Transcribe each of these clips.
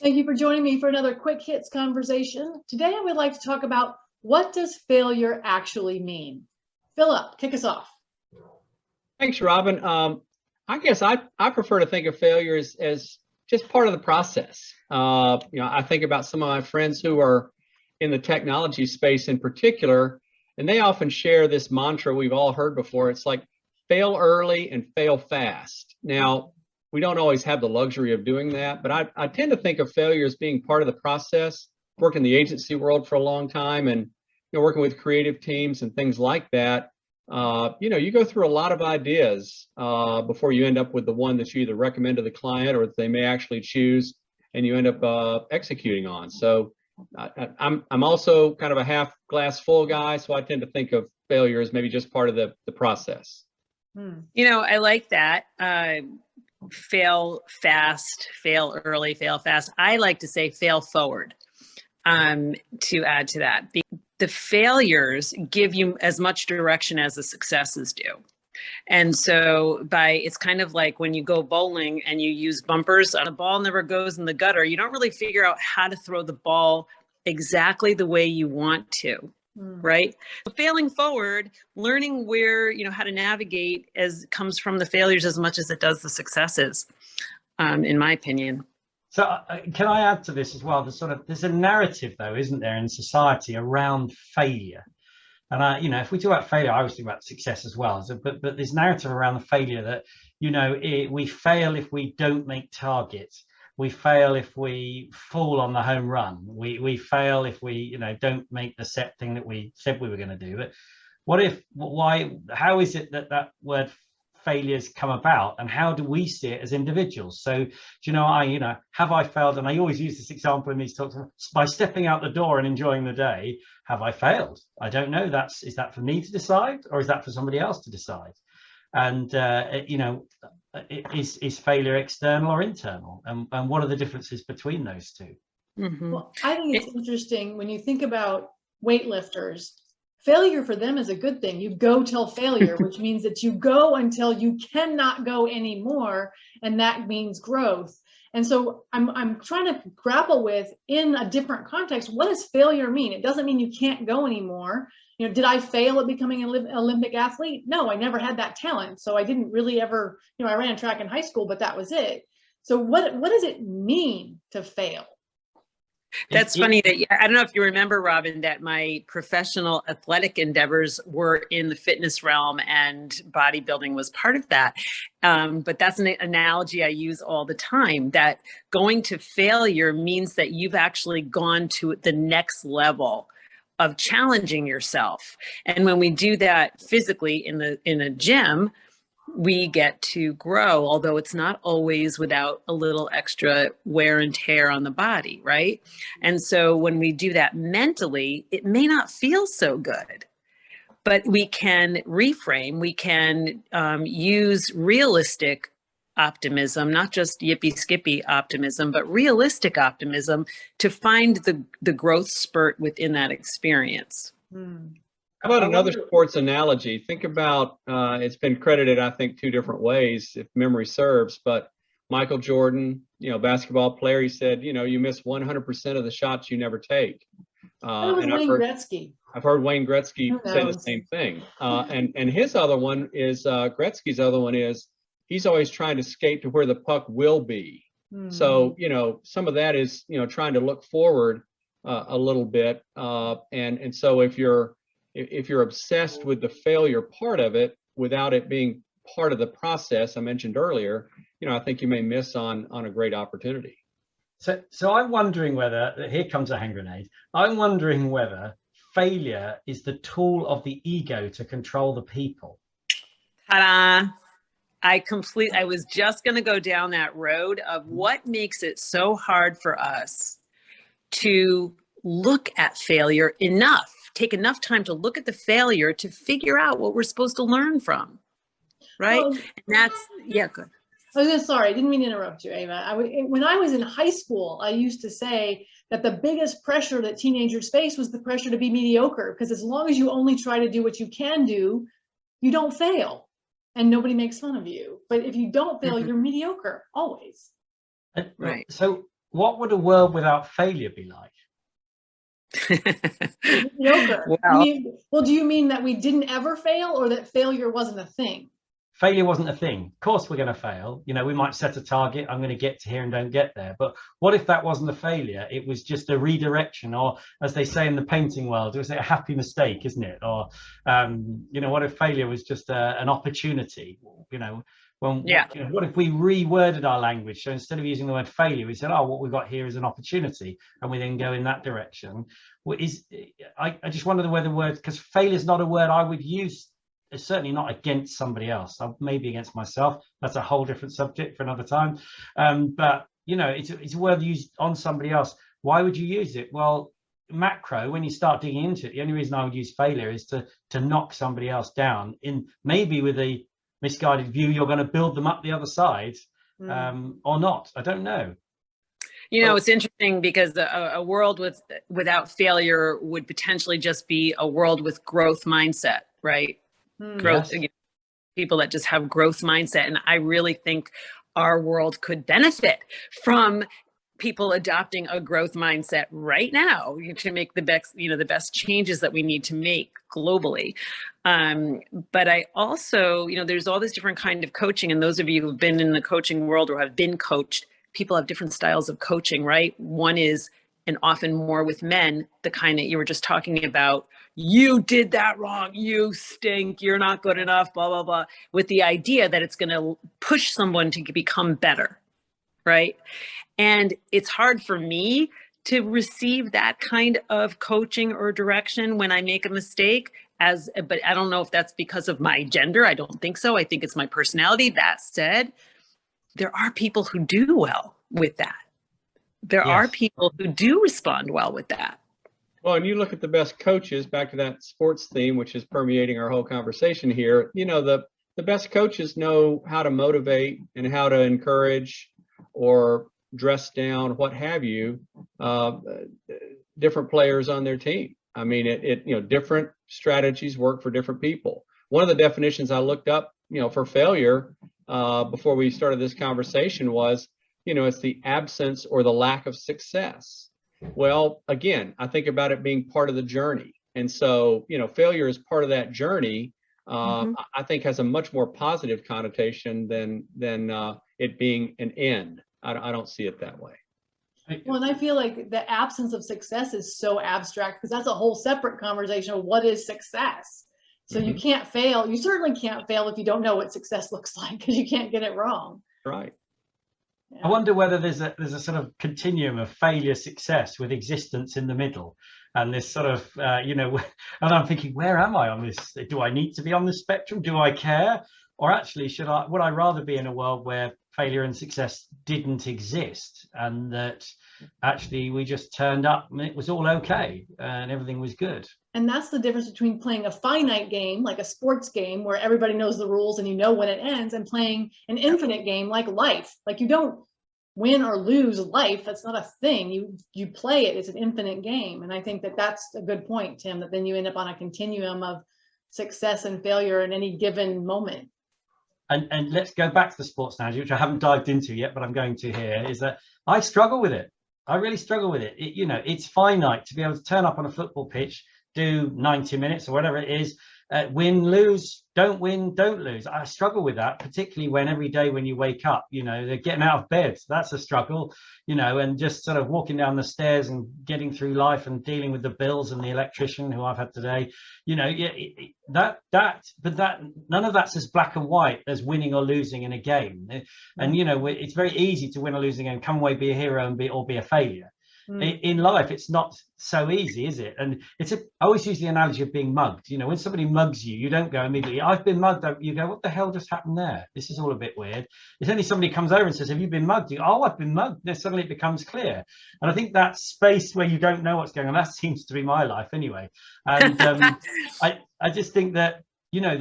Thank you for joining me for another quick hits conversation. Today I would like to talk about, what does failure actually mean? Philip, kick us off. Thanks, Robyn. I guess I prefer to think of failure as just part of the process. I think about some of my friends who are in the technology space in particular, and they often share this mantra we've all heard before. It's like, fail early and fail fast. Now, we don't always have the luxury of doing that, but I tend to think of failure as being part of the process. Worked in the agency world for a long time, and working with creative teams and things like that. You go through a lot of ideas before you end up with the one that you either recommend to the client or that they may actually choose, and you end up executing on. So I'm also kind of a half glass full guy, so I tend to think of failure as maybe just part of the process. I like that. Fail fast, fail early, fail fast. I like to say fail forward, to add to that. The failures give you as much direction as the successes do. And so it's kind of like when you go bowling and you use bumpers, and the ball never goes in the gutter. You don't really figure out how to throw the ball exactly the way you want to. Right? So failing forward, learning where, how to navigate comes from the failures as much as it does the successes, in my opinion. So can I add to this as well? There's a narrative though, isn't there, in society around failure? And if we talk about failure, I always think about success as well. So, but there's narrative around the failure that, we fail if we don't make targets. We fail if we fall on the home run. We fail if we, don't make the set thing that we said we were going to do. But how is it that word failures come about, and how do we see it as individuals? So, have I failed? And I always use this example in these talks, by stepping out the door and enjoying the day. Have I failed? I don't know. Is that for me to decide, or is that for somebody else to decide? And, is failure external or internal? And what are the differences between those two? Well, I think it's interesting when you think about weightlifters. Failure for them is a good thing. You go till failure, which means that you go until you cannot go anymore, and that means growth. And so I'm trying to grapple with, in a different context, what does failure mean? It doesn't mean you can't go anymore. Did I fail at becoming an Olympic athlete? No, I never had that talent. So I didn't really ever, I ran track in high school, but that was it. So what does it mean to fail? That's funny that, I don't know if you remember, Robyn, that my professional athletic endeavors were in the fitness realm, and bodybuilding was part of that. But that's an analogy I use all the time, that going to failure means that you've actually gone to the next level of challenging yourself. And when we do that physically in a gym, we get to grow, although it's not always without a little extra wear and tear on the body, right? And so when we do that mentally, it may not feel so good, but we can reframe, we can use realistic optimism, not just yippee skippy optimism, but realistic optimism to find the growth spurt within that experience. How about another sports analogy? Think about, it's been credited, I think, two different ways, if memory serves, but Michael Jordan, basketball player, he said, you miss 100% of the shots you never take. And Gretzky. I've heard Wayne Gretzky say the same thing. And his other one is, Gretzky's other one is, he's always trying to skate to where the puck will be. So, some of that is, trying to look forward a little bit. And so if you're obsessed with the failure part of it without it being part of the process I mentioned earlier, I think you may miss on a great opportunity. So I'm wondering whether, here comes a hand grenade, I'm wondering whether failure is the tool of the ego to control the people. Ta-da! I was just going to go down that road of what makes it so hard for us to look at failure take enough time to look at the failure to figure out what we're supposed to learn from, right? Well, and that's, yeah, good. Sorry, I didn't mean to interrupt you, Ava. When I was in high school, I used to say that the biggest pressure that teenagers face was the pressure to be mediocre, because as long as you only try to do what you can do, you don't fail and nobody makes fun of you. But if you don't fail, you're mediocre always. Right. So what would a world without failure be like? Mediocre. Well, Do you mean that we didn't ever fail, or that failure wasn't a thing? Failure wasn't a thing. Of course we're going to fail. You know, we might set a target, I'm going to get to here and don't get there. But what if that wasn't a failure? It was just a redirection, or as they say in the painting world, it was a happy mistake, isn't it? Or, you know, what if failure was just an opportunity? You know, yeah. you know, what if we reworded our language? So instead of using the word failure, we said, oh, what we've got here is an opportunity. And we then go in that direction. I just wonder whether the word, because failure is not a word I would use. It's certainly not against somebody else. Maybe against myself. That's a whole different subject for another time. But you know, it's a word used on somebody else. Why would you use it? Well, macro, when you start digging into it, the only reason I would use failure is to knock somebody else down, in maybe with a misguided view you're going to build them up the other side, or not. I don't know. You know, it's interesting because a world without failure would potentially just be a world with growth mindset, right? Growth, Yes. you know, people that just have growth mindset. And I really think our world could benefit from people adopting a growth mindset right now to make the best changes that we need to make globally. But I also, you know, there's all this different kind of coaching, and those of you who've been in the coaching world or have been coached, people have different styles of coaching, right? One is, and often more with men, the kind that you were just talking about, you did that wrong, you stink, you're not good enough, blah, blah, blah, with the idea that it's going to push someone to become better, right? And it's hard for me to receive that kind of coaching or direction when I make a mistake, but I don't know if that's because of my gender. I don't think so. I think it's my personality. That said, there are people who do well with that. There are people who do respond well with that. Well, and you look at the best coaches, back to that sports theme, which is permeating our whole conversation here. You know, the best coaches know how to motivate and how to encourage or dress down, what have you, different players on their team. I mean, you know, different strategies work for different people. One of the definitions I looked up, you know, for failure before we started this conversation was, you know, it's the absence or the lack of success. Well, again, I think about it being part of the journey. And so, you know, failure is part of that journey. I think has a much more positive connotation than it being an end. I don't see it that way. Well, and I feel like the absence of success is so abstract, because that's a whole separate conversation of what is success. So you can't fail. You certainly can't fail if you don't know what success looks like, because you can't get it wrong. Right. I wonder whether there's a sort of continuum of failure, success with existence in the middle, and this sort of you know, and I'm thinking, where am I on this? Do I need to be on the spectrum? Do I care? Or actually, would I rather be in a world where failure and success didn't exist, and that actually we just turned up and it was all okay and everything was good? And that's the difference between playing a finite game, like a sports game where everybody knows the rules and you know when it ends, and playing an infinite game like life. Like, you don't win or lose life. That's not a thing. You play it. It's an infinite game. And I think that that's a good point, Tim, that then you end up on a continuum of success and failure in any given moment. And let's go back to the sports analogy, which I haven't dived into yet, but I'm going to here, is that I struggle with it. I really struggle with it. You know, it's finite to be able to turn up on a football pitch, do 90 minutes or whatever it is, win, lose, don't win, don't lose. I struggle with that, particularly when every day when you wake up, you know, they're getting out of bed. That's a struggle, you know, and just sort of walking down the stairs and getting through life and dealing with the bills and the electrician who I've had today, you know, but none of that's as black and white as winning or losing in a game. And, you know, it's very easy to win or lose a game, come away, be a hero and be a failure. In life, it's not so easy, is it? And I always use the analogy of being mugged. You know, when somebody mugs you, you don't go immediately, I've been mugged. You go, what the hell just happened there? This is all a bit weird. It's only somebody comes over and says, have you been mugged? You go, oh, I've been mugged. Then suddenly it becomes clear. And I think that space where you don't know what's going on, that seems to be my life anyway. And I just think that, you know,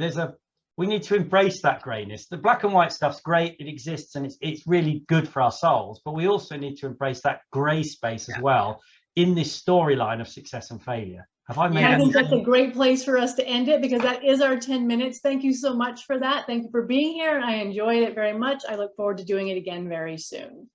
we need to embrace that grayness. The black and white stuff's great, it exists, and it's really good for our souls, but we also need to embrace that gray space as well in this storyline of success and failure. Have I made I think any that's a great place for us to end it, because that is our 10 minutes. Thank you so much for that. Thank you for being here. I enjoyed it very much. I look forward to doing it again very soon.